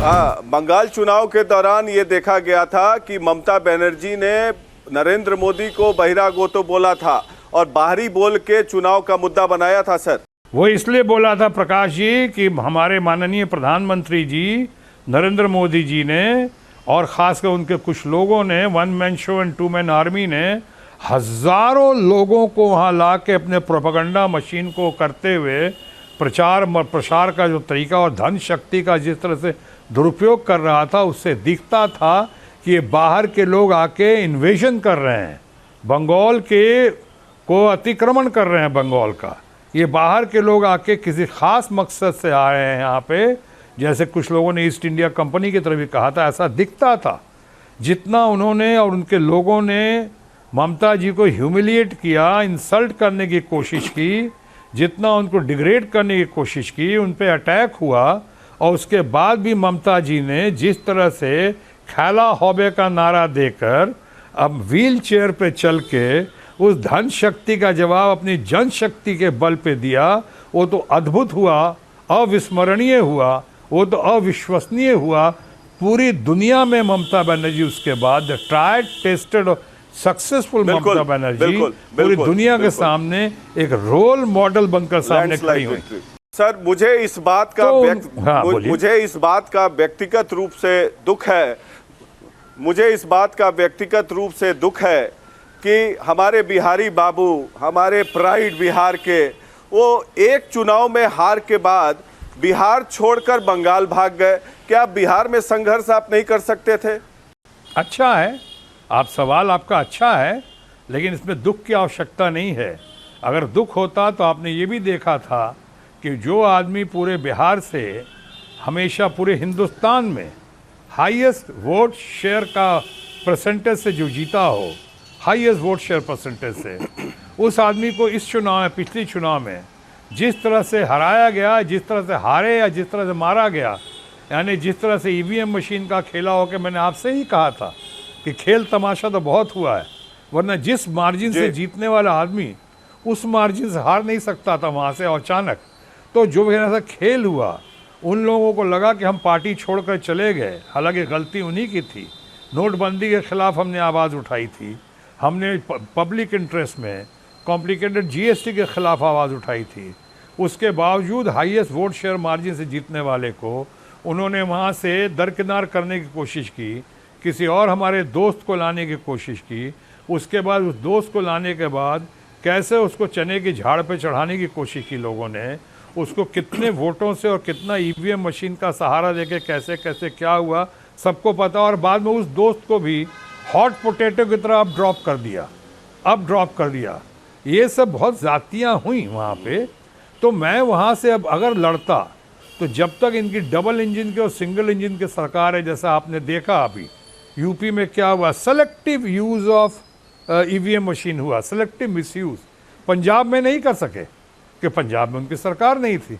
बंगाल चुनाव के दौरान ये देखा गया था कि ममता बनर्जी ने नरेंद्र मोदी को बहिरागोतो बोला था और बाहरी बोल के चुनाव का मुद्दा बनाया था। सर, वो इसलिए बोला था प्रकाश जी कि हमारे माननीय प्रधानमंत्री जी नरेंद्र मोदी जी ने और खासकर उनके कुछ लोगों ने, one man show and two man army ने हजारों लोगों को वहां ला के अपने प्रोपेगेंडा मशीन को करते हुए प्रसार का जो तरीका और धन शक्ति का जिस तरह से दुरुपयोग कर रहा था, उससे दिखता था कि ये बाहर के लोग आके इन्वेजन कर रहे हैं, बंगाल के को अतिक्रमण कर रहे हैं बंगाल का। ये बाहर के लोग आके किसी खास मकसद से आ रहे हैं यहाँ पे, जैसे कुछ लोगों ने ईस्ट इंडिया कंपनी की तरफ भी कहा था, ऐसा दिखता था। जितना उन्होंने और उनके लोगों ने ममता जी को ह्यूमिलिएट किया, इंसल्ट करने की कोशिश की, जितना उनको डिग्रेड करने की कोशिश की, उन पे अटैक हुआ, और उसके बाद भी ममता जी ने जिस तरह से खैला हौबे का नारा देकर अब व्हील चेयर पे चल के उस धन शक्ति का जवाब अपनी जनशक्ति के बल पे दिया, वो तो अद्भुत हुआ, अविस्मरणीय हुआ, वो तो अविश्वसनीय हुआ। पूरी दुनिया में ममता बनर्जी उसके बाद tried tested successful Mamata Banerjee पूरी दुनिया के सामने एक रोल मॉडल बनकर सामने खड़ी हुई। सर, मुझे इस बात का मुझे इस बात का व्यक्तिगत रूप से दुख है, मुझे इस बात का व्यक्तिगत रूप से दुख है कि हमारे बिहारी बाबू, हमारे प्राइड बिहार के, वो एक चुनाव में हार के बाद बिहार छोड़कर बंगाल भाग गए। क्या बिहार में संघर्ष आप नहीं कर सकते थे? अच्छा है, आप सवाल आपका अच्छा है, लेकिन इसमें दुख की आवश्यकता नहीं है। अगर दुख होता तो आपने ये भी देखा था कि जो आदमी पूरे बिहार से हमेशा पूरे हिंदुस्तान में हाईएस्ट वोट शेयर का परसेंटेज से जो जीता हो, हाईएस्ट वोट शेयर परसेंटेज से, उस आदमी को इस चुनाव में, पिछले चुनाव में जिस तरह से हराया गया, जिस तरह से हारे या जिस तरह से मारा गया, यानी जिस तरह से ईवीएम मशीन का खेला हो के, मैंने आपसे ही कहा था कि खेल तमाशा तो बहुत हुआ है, वरना जिस मार्जिन से जीतने वाला आदमी उस मार्जिन से हार नहीं सकता था वहाँ से। अचानक तो जो ऐसा खेल हुआ, उन लोगों को लगा कि हम पार्टी छोड़कर चले गए, हालांकि गलती उन्हीं की थी। नोटबंदी के खिलाफ हमने आवाज़ उठाई थी, हमने पब्लिक इंटरेस्ट में कॉम्प्लिकेटेड जीएसटी के खिलाफ आवाज़ उठाई थी। उसके बावजूद हाईएस्ट वोट शेयर मार्जिन से जीतने वाले को उन्होंने वहाँ से दरकिनार करने की कोशिश की, किसी और हमारे दोस्त को लाने की कोशिश की। उसके बाद उस दोस्त को लाने के बाद कैसे उसको चने की झाड़ पे चढ़ाने की कोशिश की लोगों ने, उसको कितने वोटों से और कितना ईवीएम मशीन का सहारा देके कैसे कैसे क्या हुआ सबको पता। और बाद में उस दोस्त को भी हॉट पोटैटो की तरह अब ड्रॉप कर दिया। ये सब बहुत ज़्यादतियाँ हुई वहाँ पे। तो मैं वहाँ से अब अगर लड़ता तो जब तक इनकी डबल इंजन के और सिंगल इंजन की सरकार है, जैसा आपने देखा अभी यूपी में क्या हुआ, selective use of EVM machine हुआ, सेलेक्टिव मिसयूज़। पंजाब में नहीं कर सके कि पंजाब में उनकी सरकार नहीं थी।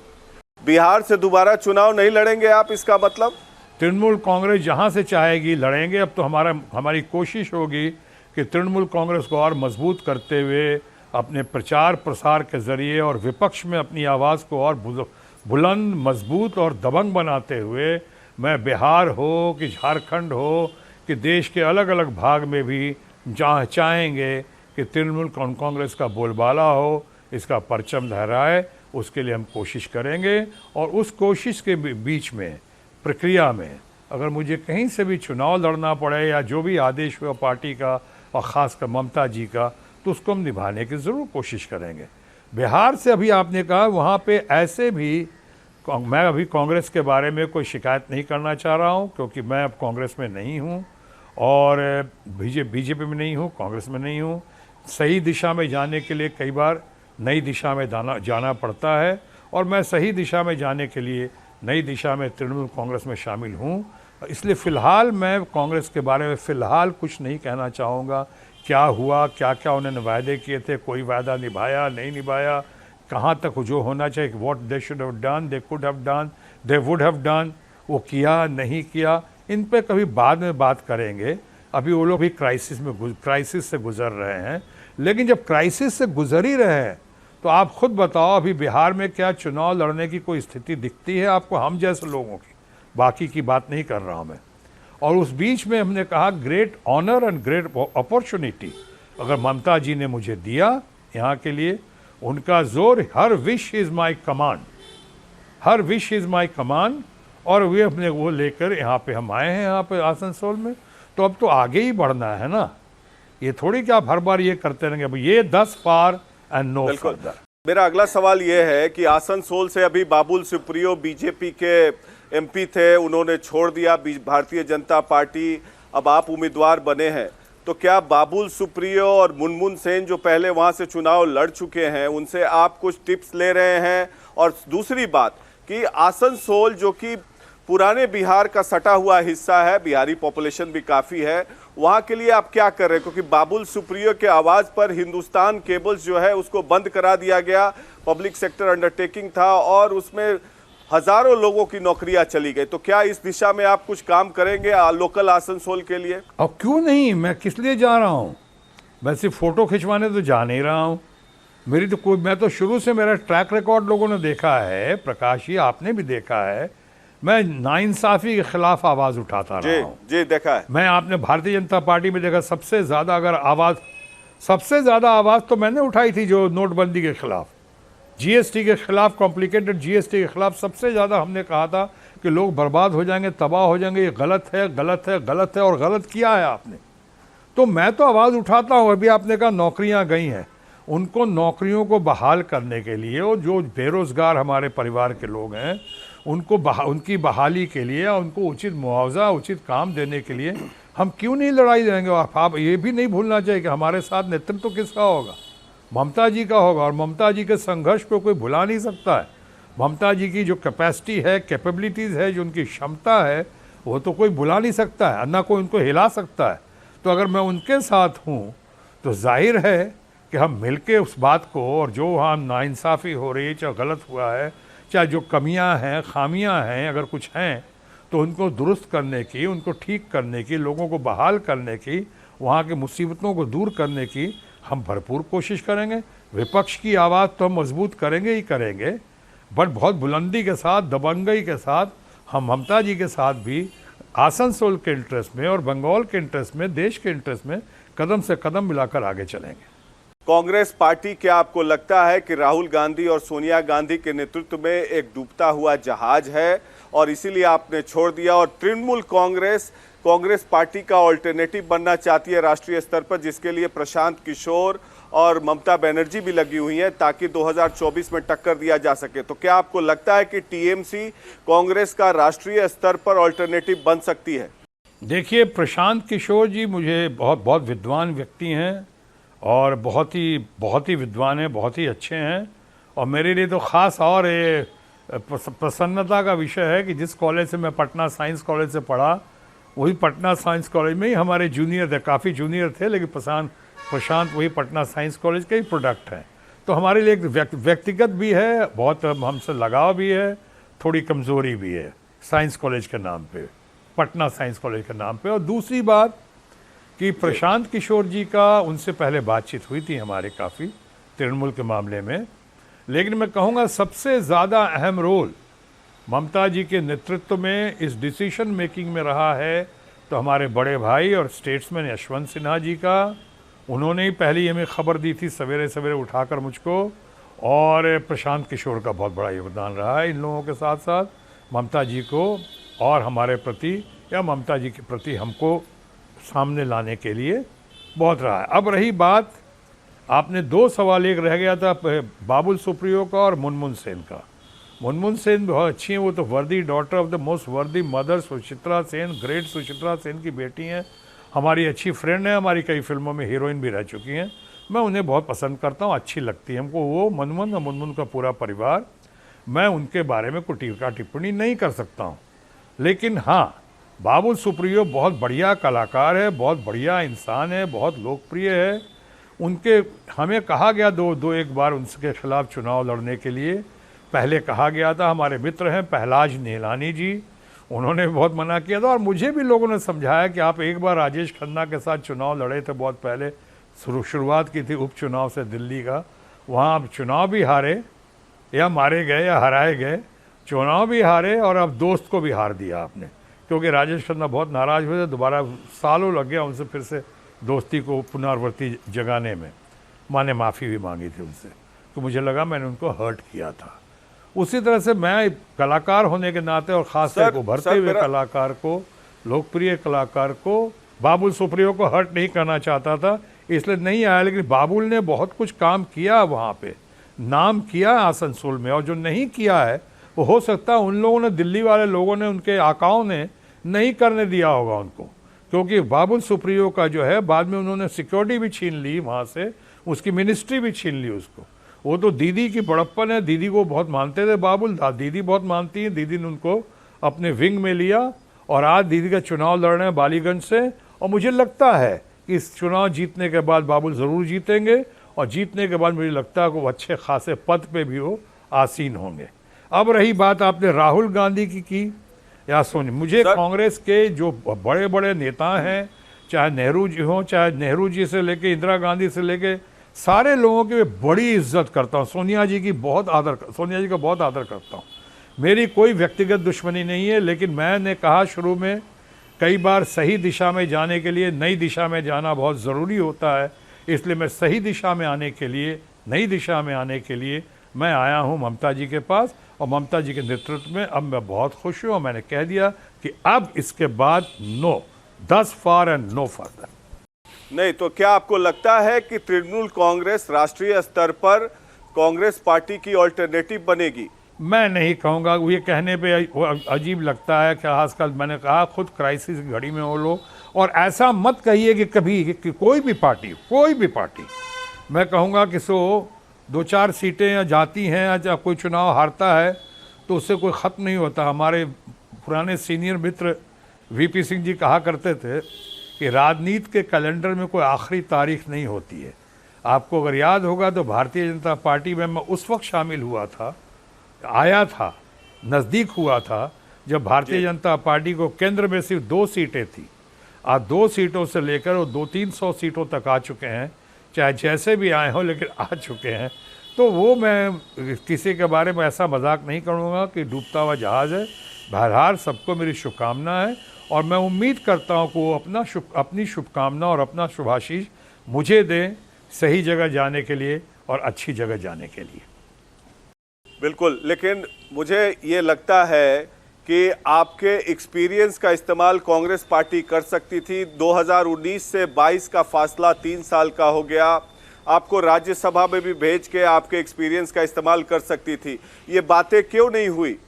बिहार से दोबारा चुनाव नहीं लड़ेंगे आप, इसका मतलब? तृणमूल कांग्रेस जहां से चाहेगी लड़ेंगे। अब तो हमारी कोशिश होगी कि तृणमूल कांग्रेस को और मजबूत करते हुए अपने प्रचार प्रसार के ज़रिए और विपक्ष में अपनी आवाज़ को और बुलंद, मजबूत और दबंग बनाते हुए मैं बिहार हो कि झारखंड हो कि देश के अलग अलग भाग में भी जहाँ चाहेंगे कि तृणमूल कांग्रेस का बोलबाला हो, इसका परचम लहराए, उसके लिए हम कोशिश करेंगे। और उस कोशिश के बीच में, प्रक्रिया में, अगर मुझे कहीं से भी चुनाव लड़ना पड़े या जो भी आदेश हुआ पार्टी का और ख़ासकर ममता जी का, तो उसको हम निभाने की ज़रूर कोशिश करेंगे। बिहार से अभी आपने कहा, वहाँ पे ऐसे भी मैं अभी कांग्रेस के बारे में कोई शिकायत नहीं करना चाह रहा हूँ, क्योंकि मैं अब कांग्रेस में नहीं हूँ और बीजेपी में नहीं हूँ, कांग्रेस में नहीं हूँ। सही दिशा में जाने के लिए कई बार नई दिशा में जाना पड़ता है, और मैं सही दिशा में जाने के लिए नई दिशा में तृणमूल कांग्रेस में शामिल हूँ। इसलिए फ़िलहाल मैं कांग्रेस के बारे में फ़िलहाल कुछ नहीं कहना चाहूँगा। क्या हुआ, क्या क्या उन्होंने वायदे किए थे, कोई वायदा निभाया नहीं निभाया, कहाँ तक जो होना चाहिए, what they should have done, they could have done, they would have done, वो किया नहीं किया, इन पे कभी बाद में बात करेंगे। अभी वो लोग भी क्राइसिस से गुजर रहे हैं। लेकिन जब क्राइसिस से गुजर ही रहे हैं तो आप खुद बताओ, अभी बिहार में क्या चुनाव लड़ने की कोई स्थिति दिखती है आपको, हम जैसे लोगों की? बाकी की बात नहीं कर रहा हूँ मैं। और उस बीच में हमने कहा great honour and great opportunity अगर ममता जी ने मुझे दिया यहाँ के लिए, उनका जोर, हर विश इज़ माई कमांड, हर विश इज़ माई कमांड, और वे अपने वो लेकर यहाँ पे हम आए हैं, यहाँ पे आसनसोल में। तो अब तो आगे ही बढ़ना है ना, ये थोड़ी कि आप हर बार ये करते रहेंगे, अब ये 10 पार एंड नो फर्दर। मेरा अगला सवाल ये है कि आसनसोल से अभी बाबुल सुप्रियो बीजेपी के एमपी थे, उन्होंने छोड़ दिया भारतीय जनता पार्टी, अब आप उम्मीदवार बने हैं, तो क्या बाबुल सुप्रियो और मुनमुन सेन जो पहले वहां से चुनाव लड़ चुके हैं उनसे आप कुछ टिप्स ले रहे हैं? और दूसरी बात कि आसनसोल जो कि पुराने बिहार का सटा हुआ हिस्सा है, बिहारी पॉपुलेशन भी काफ़ी है, वहाँ के लिए आप क्या कर रहे हैं? क्योंकि बाबुल सुप्रियो के आवाज़ पर हिंदुस्तान केबल्स जो है उसको बंद करा दिया गया, पब्लिक सेक्टर अंडरटेकिंग था और उसमें हजारों लोगों की नौकरियां चली गई। तो क्या इस दिशा में आप कुछ काम करेंगे लोकल आसनसोल के लिए? अब क्यों नहीं, मैं किस लिए जा रहा हूँ? मैं सिर्फ फोटो खिंचवाने तो जा नहीं रहा हूँ। मेरी तो कोई, मैं तो शुरू से, मेरा ट्रैक रिकॉर्ड लोगों ने देखा है, प्रकाश जी आपने भी देखा है, मैं नाइंसाफी के खिलाफ आवाज उठाता रहा हूं। जी देखा है। मैं, आपने भारतीय जनता पार्टी में देखा, सबसे ज्यादा अगर आवाज, सबसे ज्यादा आवाज तो मैंने उठाई थी जो नोटबंदी के खिलाफ, जीएसटी के खिलाफ, कॉम्प्लिकेटेड जीएसटी के खिलाफ सबसे ज्यादा हमने कहा था कि लोग बर्बाद हो जाएंगे, तबाह हो जाएंगे, ये गलत है, गलत है, गलत है, और गलत किया है आपने। तो मैं तो आवाज उठाता हूं। अभी आपने कहा नौकरियां गई हैं, उनको नौकरियों को बहाल करने के लिए, और जो बेरोजगार हमारे परिवार के लोग हैं उनको उनकी बहाली के लिए, उनको उचित मुआवजा, उचित काम देने के लिए हम क्यों नहीं लड़ाई देंगे? और आप ये भी नहीं भूलना चाहिए कि हमारे साथ नेतृत्व किसका होगा? ममता जी का होगा, और ममता जी के संघर्ष को कोई भुला नहीं सकता है। ममता जी की जो कैपेसिटी है, कैपेबिलिटीज़ है, जो उनकी क्षमता है, वो तो कोई भुला नहीं सकता है, ना कोई उनको हिला सकता है। तो अगर मैं उनके साथ हूँ तो जाहिर है कि हम मिलके उस बात को, और जो वहाँ नाइंसाफ़ी हो रही है, चाहे गलत हुआ है, चाहे जो कमियां हैं, खामियां हैं, अगर कुछ हैं तो उनको दुरुस्त करने की, उनको ठीक करने की, लोगों को बहाल करने की, वहाँ की मुसीबतों को दूर करने की हम भरपूर कोशिश करेंगे। विपक्ष की आवाज़ तो हम मजबूत करेंगे ही करेंगे, बट बहुत बुलंदी के साथ, दबंगई के साथ हम ममता जी के साथ भी आसनसोल के इंटरेस्ट में और बंगाल के इंटरेस्ट में, देश के इंटरेस्ट में कदम से कदम मिलाकर आगे चलेंगे। कांग्रेस पार्टी, क्या आपको लगता है कि राहुल गांधी और सोनिया गांधी के नेतृत्व में एक डूबता हुआ जहाज है और इसीलिए आपने छोड़ दिया, और तृणमूल कांग्रेस पार्टी का ऑल्टरनेटिव बनना चाहती है राष्ट्रीय स्तर पर, जिसके लिए प्रशांत किशोर और ममता बनर्जी भी लगी हुई हैं ताकि 2024 में टक्कर दिया जा सके? तो क्या आपको लगता है कि टीएमसी कांग्रेस का राष्ट्रीय स्तर पर ऑल्टरनेटिव बन सकती है? देखिए, प्रशांत किशोर जी मुझे बहुत विद्वान व्यक्ति हैं और बहुत ही विद्वान हैं, बहुत ही अच्छे हैं, और मेरे लिए तो ख़ास और ये प्रसन्नता का विषय है कि जिस कॉलेज से मैं, पटना साइंस कॉलेज से पढ़ा, वही पटना साइंस कॉलेज में ही हमारे जूनियर थे, काफ़ी जूनियर थे, लेकिन प्रशांत वही पटना साइंस कॉलेज के ही प्रोडक्ट हैं। तो हमारे लिए एक व्यक्तिगत भी है, बहुत हमसे लगाव भी है, थोड़ी कमज़ोरी भी है साइंस कॉलेज के नाम पे, पटना साइंस कॉलेज के नाम पे। और दूसरी बात कि प्रशांत किशोर जी का, उनसे पहले बातचीत हुई थी हमारे काफ़ी तृणमूल के मामले में, लेकिन मैं कहूँगा सबसे ज़्यादा अहम रोल ममता जी के नेतृत्व में इस डिसीजन मेकिंग में रहा है तो हमारे बड़े भाई और स्टेट्समैन यशवंत सिन्हा जी का। उन्होंने ही पहली हमें खबर दी थी सवेरे सवेरे उठाकर मुझको, और प्रशांत किशोर का बहुत बड़ा योगदान रहा है इन लोगों के साथ साथ ममता जी को और हमारे प्रति, या ममता जी के प्रति हमको सामने लाने के लिए बहुत रहा है। अब रही बात, आपने दो सवाल, एक रह गया था बाबुल सुप्रियो का और मुनमुन सेन का। मुनमुन सेन बहुत अच्छी हैं, वो तो वर्दी डॉटर ऑफ द मोस्ट वर्दी मदर सुचित्रा सेन, ग्रेट सुचित्रा सेन की बेटी हैं, हमारी अच्छी फ्रेंड है, हमारी कई फिल्मों में हीरोइन भी रह चुकी हैं। मैं उन्हें बहुत पसंद करता हूँ, अच्छी लगती है हमको वो, मुनमुन और मुनमुन का पूरा परिवार। मैं उनके बारे में कोई टीका टिप्पणी नहीं कर सकता हूँ, लेकिन हाँ, बाबुल सुप्रियो बहुत बढ़िया कलाकार है, बहुत बढ़िया इंसान है, बहुत लोकप्रिय है। उनके, हमें कहा गया एक बार उनके खिलाफ चुनाव लड़ने के लिए, पहले कहा गया था, हमारे मित्र हैं पहलाज नीलानी जी, उन्होंने बहुत मना किया था, और मुझे भी लोगों ने समझाया कि आप एक बार राजेश खन्ना के साथ चुनाव लड़े थे बहुत पहले, शुरुआत की थी उपचुनाव से दिल्ली का, वहाँ आप चुनाव भी हारे, या मारे गए या हराए गए, चुनाव भी हारे और अब दोस्त को भी हार दिया आपने, क्योंकि राजेश खन्ना बहुत नाराज हुए थे, दोबारा सालों लग गया उनसे फिर से दोस्ती को पुनरावृत्ति जगाने में। माने माफ़ी भी मांगी थी उनसे, तो मुझे लगा मैंने उनको हर्ट किया था। उसी तरह से मैं कलाकार होने के नाते और खासतौर को उभरते हुए कलाकार को, लोकप्रिय कलाकार को, बाबुल सुप्रियो को हर्ट नहीं करना चाहता था, इसलिए नहीं आया। लेकिन बाबुल ने बहुत कुछ काम किया वहाँ पे, नाम किया आसनसोल में, और जो नहीं किया है वो हो सकता है उन लोगों ने, दिल्ली वाले लोगों ने, उनके आकाओं ने नहीं करने दिया होगा उनको, क्योंकि बाबुल सुप्रियो का जो है बाद में उन्होंने सिक्योरिटी भी छीन ली वहाँ से, उसकी मिनिस्ट्री भी छीन ली उसको। वो तो दीदी की बड़प्पन है, दीदी को बहुत मानते थे बाबुल, दीदी बहुत मानती है, दीदी ने उनको अपने विंग में लिया और आज दीदी का चुनाव लड़ रहे हैं बालीगंज से। और मुझे लगता है कि इस चुनाव जीतने के बाद बाबुल ज़रूर जीतेंगे, और जीतने के बाद मुझे लगता है कि वो अच्छे खासे पद पे भी वो आसीन होंगे। अब रही बात आपने राहुल गांधी की या सोनिया, मुझे कांग्रेस के जो बड़े बड़े नेता हैं, चाहे नेहरू जी हों, चाहे नेहरू जी से लेके इंदिरा गांधी से लेके सारे लोगों की बड़ी इज्जत करता हूँ। सोनिया जी का बहुत आदर करता हूँ। मेरी कोई व्यक्तिगत दुश्मनी नहीं है, लेकिन मैंने कहा शुरू में कई बार सही दिशा में जाने के लिए नई दिशा में जाना बहुत ज़रूरी होता है, इसलिए मैं सही दिशा में आने के लिए, नई दिशा में आने के लिए मैं आया हूं ममता जी के पास, और ममता जी के नेतृत्व में अब मैं बहुत खुश हूं। और मैंने कह दिया कि अब इसके बाद no, thus far and no further। नहीं तो क्या आपको लगता है कि तृणमूल कांग्रेस राष्ट्रीय स्तर पर कांग्रेस पार्टी की ऑल्टरनेटिव बनेगी? मैं नहीं कहूँगा, ये कहने पे अजीब लगता है कि आजकल मैंने कहा खुद क्राइसिस की घड़ी में हो लोग, और ऐसा मत कहिए कि कभी कि कोई भी पार्टी, मैं कहूँगा कि सो 2-4 सीटें या जाती हैं या कोई चुनाव हारता है तो उससे कोई ख़त्म नहीं होता। हमारे पुराने सीनियर मित्र वीपी सिंह जी कहा करते थे कि राजनीति के कैलेंडर में कोई आखिरी तारीख नहीं होती है। आपको अगर याद होगा तो भारतीय जनता पार्टी में मैं उस वक्त शामिल हुआ था, आया था, नज़दीक हुआ था जब भारतीय जनता पार्टी को केंद्र में सिर्फ 2 सीटें थी। आज 2 सीटों से लेकर वो 200-300 सीटों तक आ चुके हैं, चाहे जैसे भी आए हों लेकिन आ चुके हैं। तो वो मैं किसी के बारे में ऐसा मजाक नहीं करूँगा कि डूबता हुआ जहाज़ है। बहरहाल सबको मेरी शुभकामना है, और मैं उम्मीद करता हूँ कि वो अपनी शुभकामना और अपना शुभाशीष मुझे दें सही जगह जाने के लिए और अच्छी जगह जाने के लिए। बिल्कुल, लेकिन मुझे ये लगता है कि आपके एक्सपीरियंस का इस्तेमाल कांग्रेस पार्टी कर सकती थी। 2019 से 22 का फासला 3 साल का हो गया, आपको राज्यसभा में भी भेज के आपके एक्सपीरियंस का इस्तेमाल कर सकती थी। ये बातें क्यों नहीं हुई?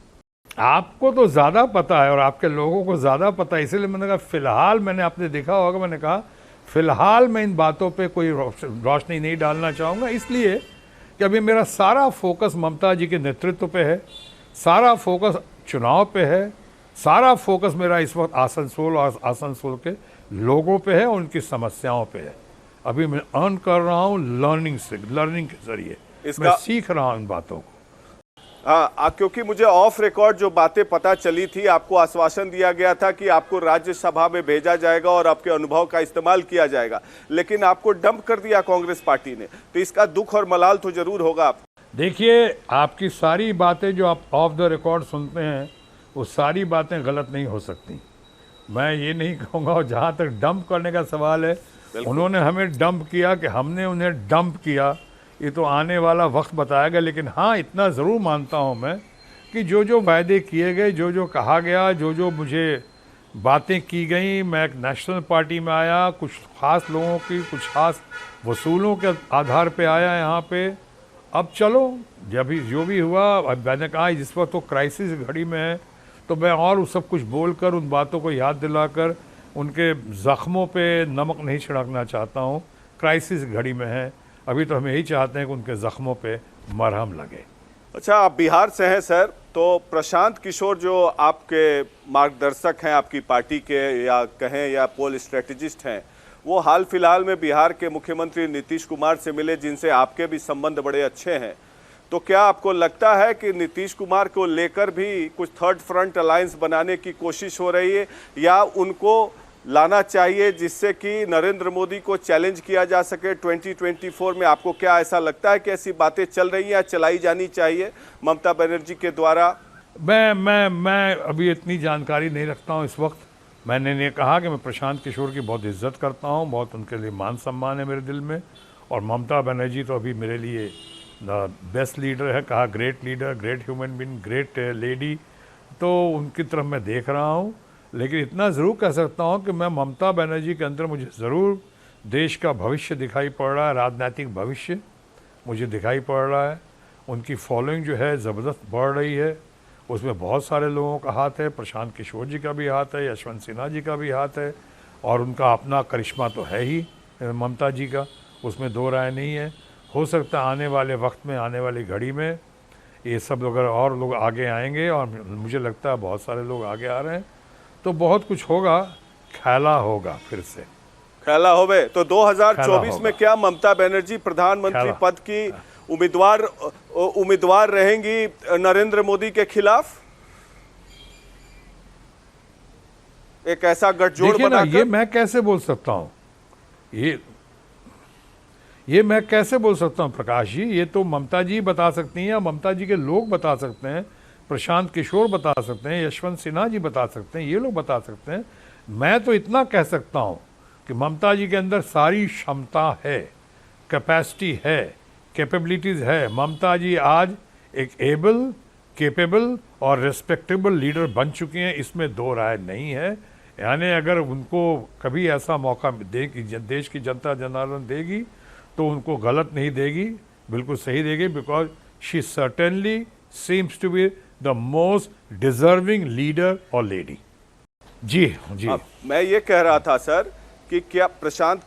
आपको तो ज़्यादा पता है और आपके लोगों को ज़्यादा पता है, इसीलिए मैंने कहा फ़िलहाल, मैंने आपने देखा होगा मैंने कहा फ़िलहाल मैं इन बातों पे कोई रोशनी नहीं डालना चाहूँगा, इसलिए कि अभी मेरा सारा फोकस ममता जी के नेतृत्व पे है, सारा फोकस चुनाव पे है, सारा फोकस मेरा इस वक्त आसनसोल और आसनसोल के लोगों पे है, उनकी समस्याओं पे है। अभी मैं अर्न कर रहा हूँ लर्निंग के जरिए मैं सीख रहा हूँ इन बातों को। हाँ, क्योंकि मुझे ऑफ रिकॉर्ड जो बातें पता चली थी, आपको आश्वासन दिया गया था कि आपको राज्यसभा में भेजा जाएगा और आपके अनुभव का इस्तेमाल किया जाएगा, लेकिन आपको डंप कर दिया कांग्रेस पार्टी ने, तो इसका दुख और मलाल तो जरूर होगा आप। देखिए, आपकी सारी बातें जो आप ऑफ द रिकॉर्ड सुनते हैं वो सारी बातें गलत नहीं हो सकती। मैं ये नहीं कहूँगा, और जहाँ तक डंप करने का सवाल है, उन्होंने हमें डंप किया कि हमने उन्हें डंप किया, ये तो आने वाला वक्त बताएगा। लेकिन हाँ, इतना ज़रूर मानता हूँ मैं कि जो जो वायदे किए गए, जो जो कहा गया, जो जो मुझे बातें की गई, मैं एक नेशनल पार्टी में आया, कुछ ख़ास लोगों की कुछ ख़ास वसूलों के आधार पे आया यहाँ पे। अब चलो, जब जो भी हुआ, अब मैंने कहा जिस वक्त तो क्राइसिस घड़ी में है, तो मैं और सब कुछ बोलकर उन बातों को याद दिलाकर उनके ज़ख्मों पे नमक नहीं छिड़कना चाहता हूँ। क्राइसिस घड़ी में है, अभी तो हम यही चाहते हैं कि उनके ज़ख्मों पे मरहम लगे। अच्छा, आप बिहार से हैं सर, तो प्रशांत किशोर जो आपके मार्गदर्शक हैं आपकी पार्टी के, या कहें या पोल स्ट्रेटेजिस्ट हैं, वो हाल फिलहाल में बिहार के मुख्यमंत्री नीतीश कुमार से मिले, जिनसे आपके भी संबंध बड़े अच्छे हैं। तो क्या आपको लगता है कि नीतीश कुमार को लेकर भी कुछ थर्ड फ्रंट अलायंस बनाने की कोशिश हो रही है, या उनको लाना चाहिए जिससे कि नरेंद्र मोदी को चैलेंज किया जा सके 2024 में? आपको क्या ऐसा लगता है कि ऐसी बातें चल रही हैं या चलाई जानी चाहिए ममता बनर्जी के द्वारा मैं अभी इतनी जानकारी नहीं रखता हूँ इस वक्त। मैंने ने कहा कि मैं प्रशांत किशोर की बहुत इज्जत करता हूँ, बहुत उनके लिए मान सम्मान है मेरे दिल में। और ममता बनर्जी तो अभी मेरे लिए बेस्ट लीडर है, कहा great leader, great human being, great lady, तो उनकी तरफ मैं देख रहा हूँ। लेकिन इतना ज़रूर कह सकता हूँ कि मैं ममता बनर्जी के अंदर मुझे ज़रूर देश का भविष्य दिखाई पड़ रहा है, राजनीतिक भविष्य मुझे दिखाई पड़ रहा है। उनकी फॉलोइंग जो है ज़बरदस्त बढ़ रही है, उसमें बहुत सारे लोगों का हाथ है, प्रशांत किशोर जी का भी हाथ है, यशवंत सिन्हा जी का भी हाथ है, और उनका अपना करिश्मा तो है ही ममता जी का, उसमें दो राय नहीं है। हो सकता है आने वाले वक्त में, आने वाली घड़ी में ये सब अगर और लोग आगे आएंगे, और मुझे लगता है बहुत सारे लोग आगे आ रहे हैं, तो बहुत कुछ होगा, खेला होगा, फिर से खेला होवे। तो 2024 में क्या ममता बनर्जी प्रधानमंत्री पद की उम्मीदवार रहेंगी नरेंद्र मोदी के खिलाफ? एक ऐसा गठजोड़ बनाकर? ये मैं कैसे बोल सकता हूँ, ये मैं कैसे बोल सकता हूँ प्रकाश जी? ये तो ममता जी बता सकती हैं, या ममता जी के लोग बता सकते हैं, प्रशांत किशोर बता सकते हैं, यशवंत सिन्हा जी बता सकते हैं, ये लोग बता सकते हैं। मैं तो इतना कह सकता हूँ कि ममता जी के अंदर सारी क्षमता है, कैपेसिटी है, कैपेबिलिटीज़ है। ममता जी आज एक एबल, कैपेबल और रिस्पेक्टेबल लीडर बन चुकी हैं, इसमें दो राय नहीं है। यानी अगर उनको कभी ऐसा मौका देगी, देश की जनता जनार्दन देगी, तो उनको गलत नहीं देगी, बिल्कुल सही देगी, because she certainly seems to be the most deserving leader और लेडी। जी जी, मैं ये कह रहा था सर कि क्या प्रशांत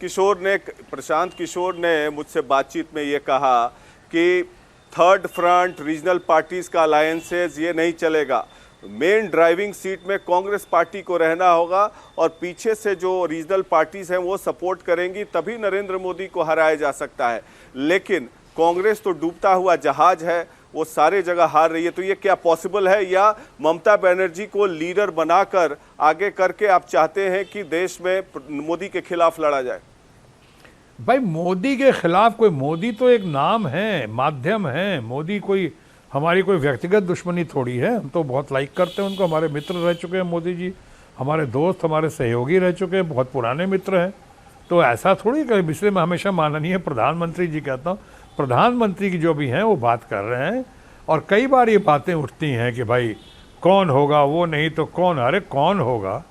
किशोर ने मुझसे बातचीत में ये कहा कि थर्ड फ्रंट, रीजनल पार्टीज का अलायंसेज ये नहीं चलेगा, मेन ड्राइविंग सीट में कांग्रेस पार्टी को रहना होगा, और पीछे से जो रीजनल पार्टीज हैं वो सपोर्ट करेंगी, तभी नरेंद्र मोदी को हराया जा सकता है। लेकिन कांग्रेस तो डूबता हुआ जहाज है, वो सारे जगह हार रही है। तो ये क्या पॉसिबल है, या ममता बनर्जी को लीडर बनाकर आगे करके आप चाहते हैं कि देश में मोदी के खिलाफ लड़ा जाए? भाई मोदी के खिलाफ कोई, मोदी तो एक नाम है, माध्यम है। मोदी कोई हमारी कोई व्यक्तिगत दुश्मनी थोड़ी है, हम तो बहुत लाइक करते हैं उनको, हमारे मित्र रह चुके हैं मोदी जी, हमारे दोस्त, हमारे सहयोगी रह चुके हैं, बहुत पुराने मित्र हैं। तो ऐसा थोड़ी कि इसलिए मैं हमेशा माननीय प्रधानमंत्री जी कहता हूँ, प्रधानमंत्री की जो भी हैं वो बात कर रहे हैं। और कई बार ये बातें उठती हैं कि भाई कौन होगा, वो नहीं तो कौन, अरे कौन होगा?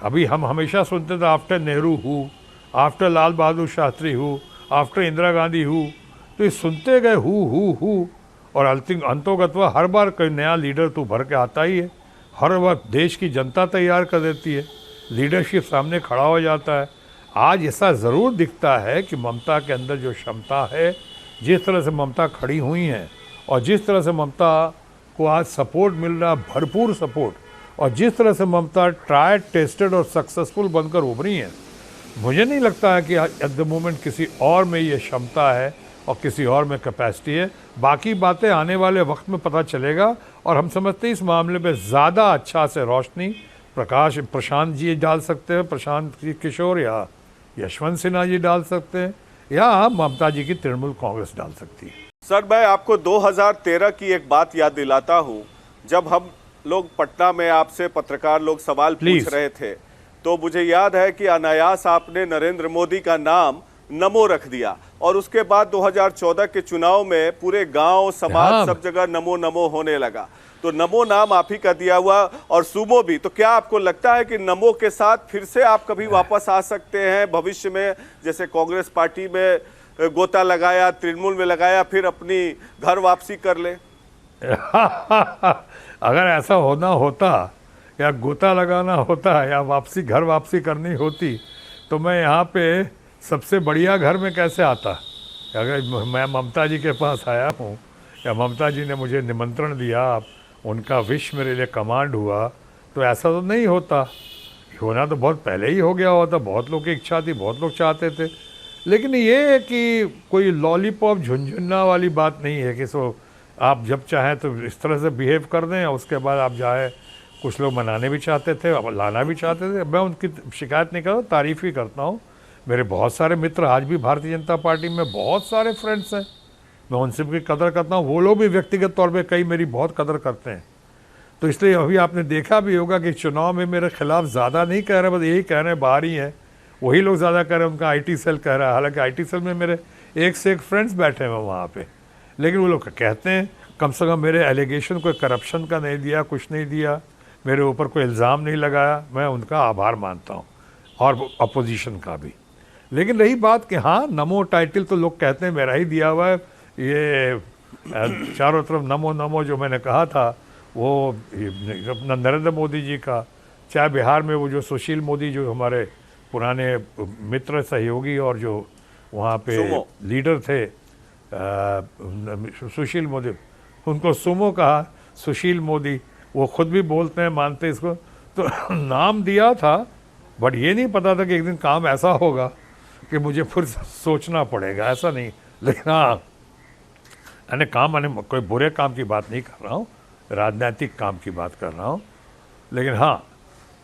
अभी हम हमेशा सुनते थे आफ्टर नेहरू हूँ, आफ्टर लाल बहादुर शास्त्री हूँ, आफ्टर इंदिरा गांधी हूँ, तो ये सुनते गए हूँ, और अंतोगत्वा हर बार कोई नया लीडर तो भर के आता ही है, हर बार देश की जनता तैयार कर देती है, लीडरशिप सामने खड़ा हो जाता है। आज ऐसा ज़रूर दिखता है कि ममता के अंदर जो क्षमता है, जिस तरह से ममता खड़ी हुई हैं, और जिस तरह से ममता को आज सपोर्ट मिल रहा, भरपूर सपोर्ट, और जिस तरह से ममता ट्राइड, टेस्टेड और सक्सेसफुल बनकर उभरी हैं, मुझे नहीं लगता है कि एट द मोमेंट किसी और में ये क्षमता है और किसी और में कैपेसिटी है। बाकी बातें आने वाले वक्त में पता चलेगा, और हम समझते हैं इस मामले में ज़्यादा अच्छा से रोशनी प्रशांत जी डाल सकते हैं, प्रशांत किशोर या यशवंत सिन्हा जी डाल सकते हैं, या ममता जी की तृणमूल कांग्रेस डाल सकती है। सर, मैं आपको 2013 की एक बात याद दिलाता हूं, जब हम लोग पटना में आपसे पत्रकार लोग सवाल पूछ रहे थे, तो मुझे याद है कि अनायास आपने नरेंद्र मोदी का नाम नमो रख दिया, और उसके बाद 2014 के चुनाव में पूरे गांव, समाज, सब जगह नमो नमो होने लगा। तो नमो नाम आप ही का दिया हुआ, और सुमो भी। तो क्या आपको लगता है कि नमो के साथ फिर से आप कभी वापस आ सकते हैं भविष्य में, जैसे कांग्रेस पार्टी में गोता लगाया, तृणमूल में लगाया, फिर अपनी घर वापसी कर ले? अगर ऐसा होना होता, या गोता लगाना होता, या घर वापसी करनी होती, तो मैं यहाँ पे सबसे बढ़िया घर में कैसे आता? अगर मैं ममता जी के पास आया हूँ, या ममता जी ने मुझे निमंत्रण दिया, उनका विश मेरे लिए कमांड हुआ, तो ऐसा तो नहीं होता। होना तो बहुत पहले ही हो गया होता, बहुत लोग की इच्छा थी, बहुत लोग चाहते थे। लेकिन ये है कि कोई लॉलीपॉप झुनझुना वाली बात नहीं है कि सो आप जब चाहें तो इस तरह से बिहेव कर दें, और उसके बाद आप जाए। कुछ लोग मनाने भी चाहते थे, अब लाना भी चाहते थे। मैं उनकी शिकायत नहीं कर रहा, तारीफ़ ही करता हूँ। मेरे बहुत सारे मित्र आज भी भारतीय जनता पार्टी में, बहुत सारे फ्रेंड्स हैं, मैं उनसे भी कदर करता हूँ, वो लोग भी व्यक्तिगत तौर पे कई मेरी बहुत कदर करते हैं। तो इसलिए अभी आपने देखा भी होगा कि चुनाव में मेरे खिलाफ ज़्यादा नहीं कह रहे, बस यही कह रहे हैं बाहर ही हैं, वही लोग ज़्यादा कह रहे हैं, उनका आईटी सेल कह रहा है। हालांकि आईटी सेल में मेरे एक से एक फ्रेंड्स बैठे हुए वहाँ पे, लेकिन वो लोग कहते हैं कम से कम मेरे एलिगेशन कोई करप्शन का नहीं दिया, कुछ नहीं दिया, मेरे ऊपर कोई इल्ज़ाम नहीं लगाया, मैं उनका आभार मानता हूँ, और अपोजिशन का भी। लेकिन रही बात कि हाँ, नमो टाइटल तो लोग कहते हैं मेरा ही दिया हुआ है, ये चारों तरफ नमो नमो जो मैंने कहा था वो अपना नरेंद्र मोदी जी का, चाहे बिहार में वो जो सुशील मोदी जो हमारे पुराने मित्र सहयोगी और जो वहाँ पे लीडर थे सुशील मोदी, उनको सुमो कहा, सुशील मोदी, वो खुद भी बोलते हैं, मानते इसको, तो नाम दिया था, बट ये नहीं पता था कि एक दिन काम ऐसा होगा कि मुझे फिर सोचना पड़ेगा, ऐसा नहीं। लेकिन हाँ, मैंने काम, मैंने कोई बुरे काम की बात नहीं कर रहा हूँ, राजनीतिक काम की बात कर रहा हूँ, लेकिन हाँ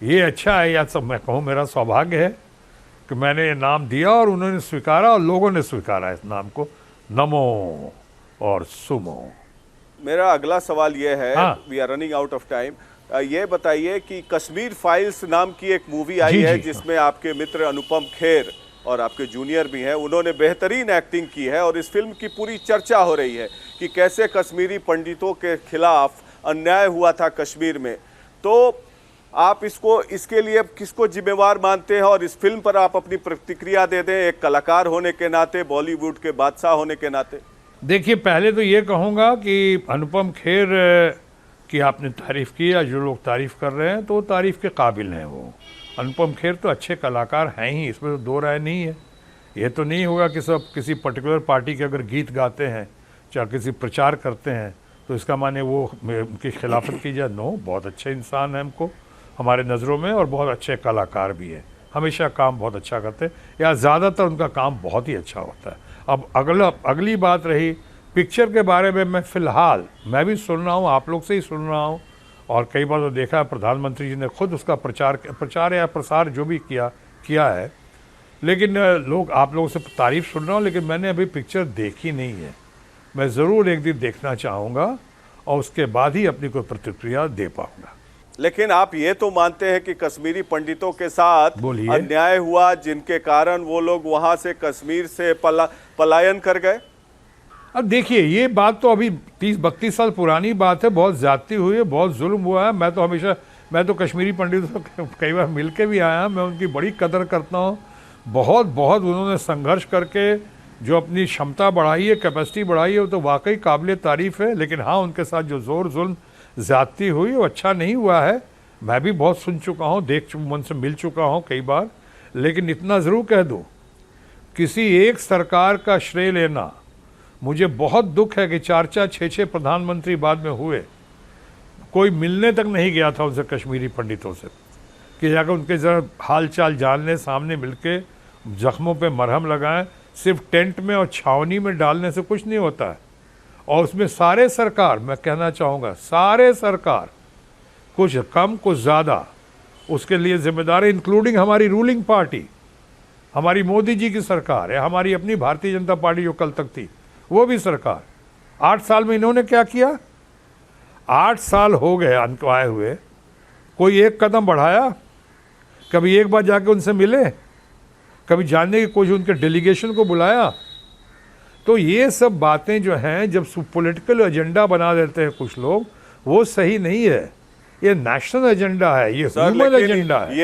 ये अच्छा है, या सब मैं कहूँ मेरा सौभाग्य है कि मैंने ये नाम दिया और उन्होंने स्वीकारा और लोगों ने स्वीकारा इस नाम को, नमो और सुमो। मेरा अगला सवाल ये है, हाँ। We are running out of time, ये बताइए कि कश्मीर फाइल्स नाम की एक मूवी आई है जिसमें आपके मित्र अनुपम खेर और आपके जूनियर भी हैं, उन्होंने बेहतरीन एक्टिंग की है, और इस फिल्म की पूरी चर्चा हो रही है कि कैसे कश्मीरी पंडितों के खिलाफ अन्याय हुआ था कश्मीर में। तो आप इसके लिए किसको जिम्मेवार मानते हैं, और इस फिल्म पर आप अपनी प्रतिक्रिया दे दें, एक कलाकार होने के नाते, बॉलीवुड के बादशाह होने के नाते। देखिए, पहले तो ये कहूँगा कि अनुपम खेर की आपने तारीफ़ की, या जो लोग तारीफ़ कर रहे हैं तो तारीफ़ के काबिल हैं। वो अनुपम खेर तो अच्छे कलाकार हैं ही, इसमें तो दो राय नहीं है। ये तो नहीं होगा कि सब किसी पर्टिकुलर पार्टी के अगर गीत गाते हैं, चाहे किसी प्रचार करते हैं, तो इसका माने वो उनकी खिलाफत की जाए। नो, बहुत अच्छे इंसान हैं हमको हमारे नज़रों में, और बहुत अच्छे कलाकार भी हैं, हमेशा काम बहुत अच्छा करते हैं, या ज़्यादातर उनका काम बहुत ही अच्छा होता है। अब अगली बात रही पिक्चर के बारे में, मैं भी सुन रहा हूँ, आप लोग से ही सुन रहा हूँ, और कई बार तो देखा है प्रधानमंत्री जी ने खुद उसका प्रचार या प्रसार जो भी किया है, लेकिन आप लोगों से तारीफ़ सुन रहा हूँ, लेकिन मैंने अभी पिक्चर देखी नहीं है। मैं ज़रूर एक दिन देखना चाहूँगा और उसके बाद ही अपनी कोई प्रतिक्रिया दे पाऊँगा। लेकिन आप ये तो मानते हैं कि कश्मीरी पंडितों के साथ अन्याय हुआ, जिनके कारण वो लोग वहाँ से कश्मीर से पलायन कर गए? अब देखिए, ये बात तो अभी 30-32 साल पुरानी बात है, बहुत ज़्यादती हुई है, बहुत जुल्म हुआ है। मैं तो कश्मीरी पंडितों से कई बार मिल के भी आया, मैं उनकी बड़ी कदर करता हूँ। बहुत उन्होंने संघर्ष करके जो अपनी क्षमता बढ़ाई है, कैपेसिटी बढ़ाई है, वो तो वाकई काबिल तारीफ़ है। लेकिन हाँ, उनके साथ जो जुल्म ज़्यादती हुई वो अच्छा नहीं हुआ है। मैं भी बहुत सुन चुका हूँ, मन से मिल चुका हूँ कई बार। लेकिन इतना ज़रूर कह दूँ, किसी एक सरकार का श्रेय लेना, मुझे बहुत दुख है कि 4-4, 6-6 प्रधानमंत्री बाद में हुए, कोई मिलने तक नहीं गया था उनसे, कश्मीरी पंडितों से, कि जाकर उनके ज़रा हाल चाल जानने, सामने मिलके जख्मों पे मरहम लगाएं। सिर्फ टेंट में और छावनी में डालने से कुछ नहीं होता है। और उसमें सारे सरकार, मैं कहना चाहूँगा, सारे सरकार कुछ कम कुछ ज़्यादा उसके लिए जिम्मेदार है, इंक्लूडिंग हमारी रूलिंग पार्टी, हमारी मोदी जी की सरकार है, हमारी अपनी भारतीय जनता पार्टी जो कल तक थी, वो भी सरकार। 8 साल में इन्होंने क्या किया? 8 साल हो गए अंत आए हुए, कोई एक कदम बढ़ाया? कभी एक बार जाके उनसे मिले? कभी जानने की कोशिश, उनके डेलीगेशन को बुलाया? तो ये सब बातें जो हैं, जब पॉलिटिकल एजेंडा बना देते हैं कुछ लोग, वो सही नहीं है। ये नेशनल एजेंडा है, ये ह्यूमन एजेंडा है।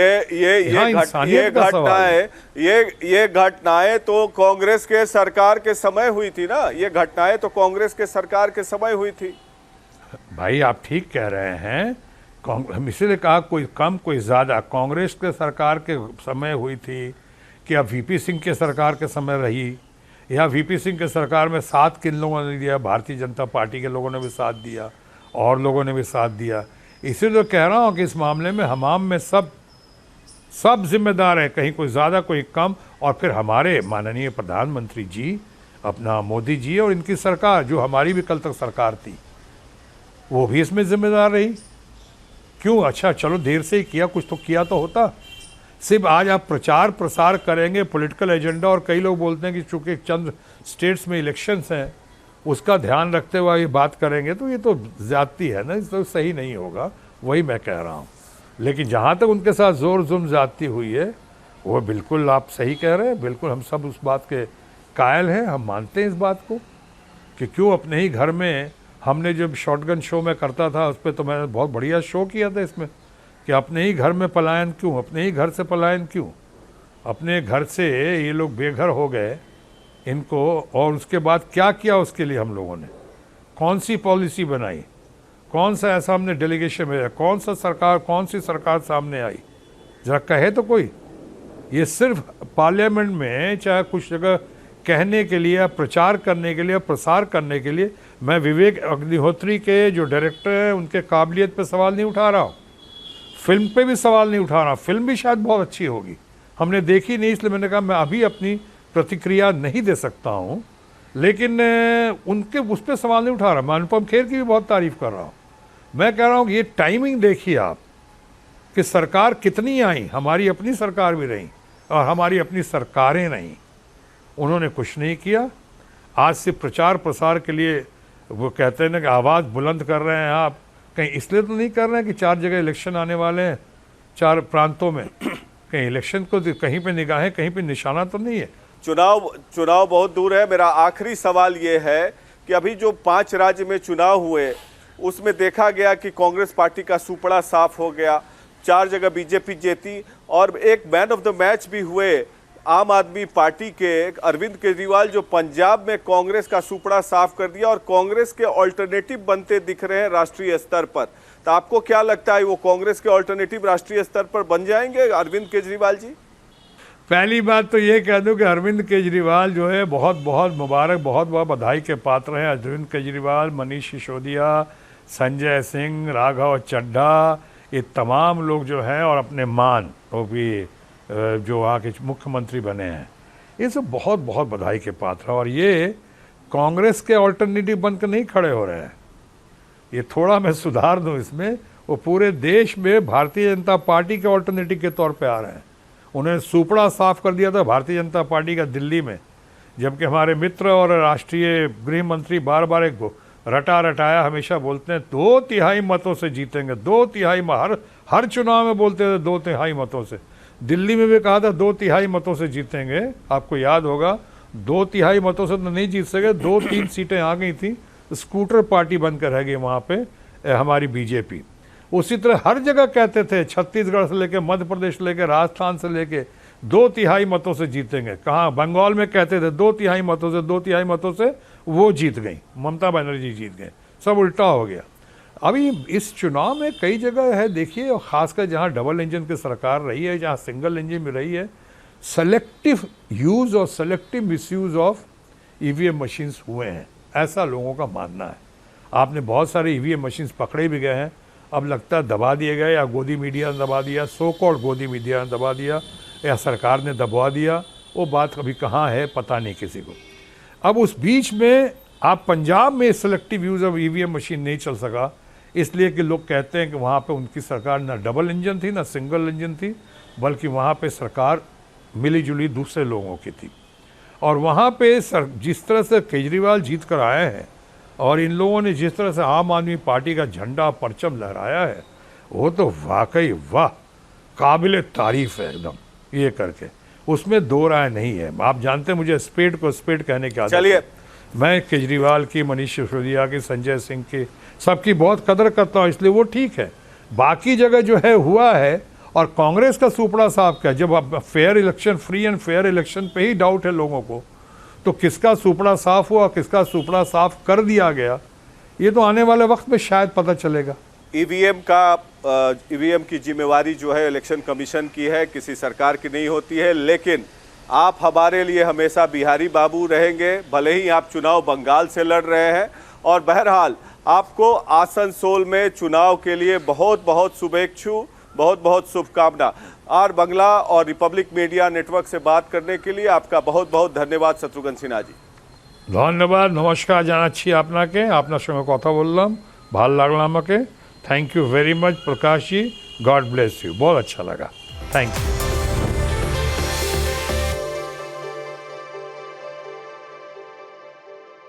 ये घटनाएं तो कांग्रेस के सरकार के समय हुई थी ना, ये घटनाएं तो कांग्रेस के सरकार के समय हुई थी। भाई आप ठीक कह रहे हैं, हम इसीलिए कहा कोई कम कोई ज़्यादा कांग्रेस के सरकार के समय हुई थी, कि अब वीपी सिंह के सरकार के समय रही, या वीपी सिंह के सरकार में साथ किन लोगों ने दिया? भारतीय जनता पार्टी के लोगों ने भी साथ दिया, और लोगों ने भी साथ दिया। इसीलिए तो कह रहा हूँ कि इस मामले में हमाम में सब जिम्मेदार है, कहीं कोई ज़्यादा कोई कम। और फिर हमारे माननीय प्रधानमंत्री जी, अपना मोदी जी, और इनकी सरकार जो हमारी भी कल तक सरकार थी, वो भी इसमें जिम्मेदार रही। क्यों? अच्छा चलो, देर से ही किया, कुछ तो किया तो होता। सिर्फ आज आप प्रचार प्रसार करेंगे, पॉलिटिकल एजेंडा, और कई लोग बोलते हैं कि चूँकि चंद स्टेट्स में इलेक्शंस हैं उसका ध्यान रखते हुए ये बात करेंगे तो ये तो ज़्यादती है ना, इस तो सही नहीं होगा, वही मैं कह रहा हूँ। लेकिन जहाँ तक उनके साथ ज़ोर जुल्म ज़्यादती हुई है वो बिल्कुल आप सही कह रहे हैं, बिल्कुल हम सब उस बात के कायल हैं, हम मानते हैं इस बात को कि क्यों अपने ही घर में, हमने जब शॉटगन शो में करता था उस पर तो मैंने बहुत बढ़िया शो किया था इसमें, कि अपने ही घर में पलायन क्यों, अपने ही घर से पलायन क्यों, अपने घर से ये लोग बेघर हो गए इनको, और उसके बाद क्या किया उसके लिए हम लोगों ने, कौन सी पॉलिसी बनाई, कौन सा ऐसा हमने डेलीगेशन भेजा, कौन सी सरकार सामने आई, जरा कहे तो कोई। ये सिर्फ पार्लियामेंट में चाहे कुछ जगह कहने के लिए, प्रचार करने के लिए, प्रसार करने के लिए, मैं विवेक अग्निहोत्री के जो डायरेक्टर हैं उनके काबिलियत पे सवाल नहीं उठा रहा हूँ, फिल्म पे भी सवाल नहीं उठा रहा, फिल्म भी शायद बहुत अच्छी होगी, हमने देखी नहीं इसलिए मैंने कहा मैं अभी अपनी प्रतिक्रिया नहीं दे सकता हूँ, लेकिन उनके उस पर सवाल नहीं उठा रहा। मैं अनुपम खेर की भी बहुत तारीफ़ कर रहा हूँ। मैं कह रहा हूँ कि ये टाइमिंग देखिए आप कि सरकार कितनी आई, हमारी अपनी सरकार भी रही और हमारी अपनी सरकारें रहीं, उन्होंने कुछ नहीं किया। आज से प्रचार प्रसार के लिए वो कहते हैं ना कि आवाज़ बुलंद कर रहे हैं आप, कहीं इसलिए तो नहीं कर रहे हैं कि 4 जगह इलेक्शन आने वाले हैं 4 प्रांतों में, कहीं इलेक्शन को कहीं पे निगाहें, कहीं पे निशाना तो नहीं है। चुनाव बहुत दूर है। मेरा आखिरी सवाल ये है कि अभी जो 5 राज्य में चुनाव हुए उसमें देखा गया कि कांग्रेस पार्टी का सुपड़ा साफ हो गया, 4 जगह बीजेपी जीती और एक मैन ऑफ द मैच भी हुए आम आदमी पार्टी के अरविंद केजरीवाल, जो पंजाब में कांग्रेस का सुपड़ा साफ कर दिया और कांग्रेस के ऑल्टरनेटिव बनते दिख रहे हैं राष्ट्रीय स्तर पर। तो आपको क्या लगता है वो कांग्रेस के ऑल्टरनेटिव राष्ट्रीय स्तर पर बन जाएंगे अरविंद केजरीवाल जी? पहली बात तो ये कह दूं कि अरविंद केजरीवाल जो है बहुत बहुत मुबारक, बहुत बहुत बधाई के पात्र हैं। अरविंद केजरीवाल, मनीष सिसोदिया, संजय सिंह, राघव चड्ढा, ये तमाम लोग जो हैं, और अपने मान वो भी जो वहाँ के मुख्यमंत्री बने हैं, ये सब बहुत बहुत बधाई के पात्र हैं। और ये कांग्रेस के ऑल्टरनेटिव बनकर नहीं खड़े हो रहे हैं, ये थोड़ा मैं सुधार दूं इसमें, वो पूरे देश में भारतीय जनता पार्टी के ऑल्टरनेटिव के तौर पे आ रहे हैं। उन्हें सुपड़ा साफ कर दिया था भारतीय जनता पार्टी का दिल्ली में, जबकि हमारे मित्र और राष्ट्रीय गृह मंत्री बार बार एक रटाया हमेशा बोलते हैं 2/3 मतों से जीतेंगे, 2/3 हर चुनाव में बोलते थे 2/3 मतों से। दिल्ली में भी कहा था 2/3 मतों से जीतेंगे, आपको याद होगा 2/3 मतों से तो नहीं जीत सके, 2-3 सीटें आ गई थी, स्कूटर पार्टी बनकर रह गई वहाँ पे हमारी बीजेपी। उसी तरह हर जगह कहते थे, छत्तीसगढ़ से लेके मध्य प्रदेश से लेके राजस्थान से लेके 2/3 मतों से जीतेंगे। कहाँ बंगाल में कहते थे 2/3 मतों से, 2/3 मतों से वो जीत गई, ममता बनर्जी जीत गए, सब उल्टा हो गया। अभी इस चुनाव में कई जगह है देखिए, और ख़ासकर जहाँ डबल इंजन की सरकार रही है, जहाँ सिंगल इंजन में रही है, सेलेक्टिव यूज़ और selective misuse of EVM machines हुए हैं, ऐसा लोगों का मानना है। आपने बहुत सारे ईवीएम मशीन्स पकड़े भी गए हैं, अब लगता है दबा दिए गए, या गोदी मीडिया ने दबा दिया, सो कॉल्ड गोदी मीडिया ने दबा दिया, या सरकार ने दबवा दिया, वो बात कभी कहाँ है पता नहीं किसी को। अब उस बीच में आप पंजाब में selective use of EVM machine नहीं चल सका, इसलिए कि लोग कहते हैं कि वहाँ पे उनकी सरकार ना डबल इंजन थी ना सिंगल इंजन थी, बल्कि वहाँ पे सरकार मिली जुली दूसरे लोगों की थी। और वहाँ पे जिस तरह से केजरीवाल जीत कर आए हैं और इन लोगों ने जिस तरह से आम आदमी पार्टी का झंडा परचम लहराया है, वो तो वाकई वाह, काबिल तारीफ़ है एकदम, ये करके उसमें 2 राय नहीं है। आप जानते हैं मुझे स्पेड को स्पेड कहने की आदत है। चलिए, मैं केजरीवाल की, मनीष सिसोदिया की, संजय सिंह की, सबकी बहुत कदर करता हूँ, इसलिए वो ठीक है। बाकी जगह जो है हुआ है, और कांग्रेस का सुपड़ा साफ क्या, जब अब fair election, free and fair election पे ही डाउट है लोगों को, तो किसका सुपड़ा साफ हुआ, किसका सुपड़ा साफ कर दिया गया, ये तो आने वाले वक्त में शायद पता चलेगा। ईवीएम की जिम्मेवारी जो है इलेक्शन कमीशन की है, किसी सरकार की नहीं होती है, लेकिन आप हमारे लिए हमेशा बिहारी बाबू रहेंगे, भले ही आप चुनाव बंगाल से लड़ रहे हैं। और बहरहाल आपको आसनसोल में चुनाव के लिए बहुत बहुत शुभेच्छा, बहुत बहुत शुभकामना। आर बांग्ला और रिपब्लिक मीडिया नेटवर्क से बात करने के लिए आपका बहुत बहुत धन्यवाद शत्रुघ्न सिन्हा जी। धन्यवाद, नमस्कार জানাচ্ছি আপনাকে, আপনার সঙ্গে কথা বললাম, ভালো লাগলো আমাকে। Thank you very much Prakash ji, God bless you, बहुत अच्छा लगा, थैंक यू।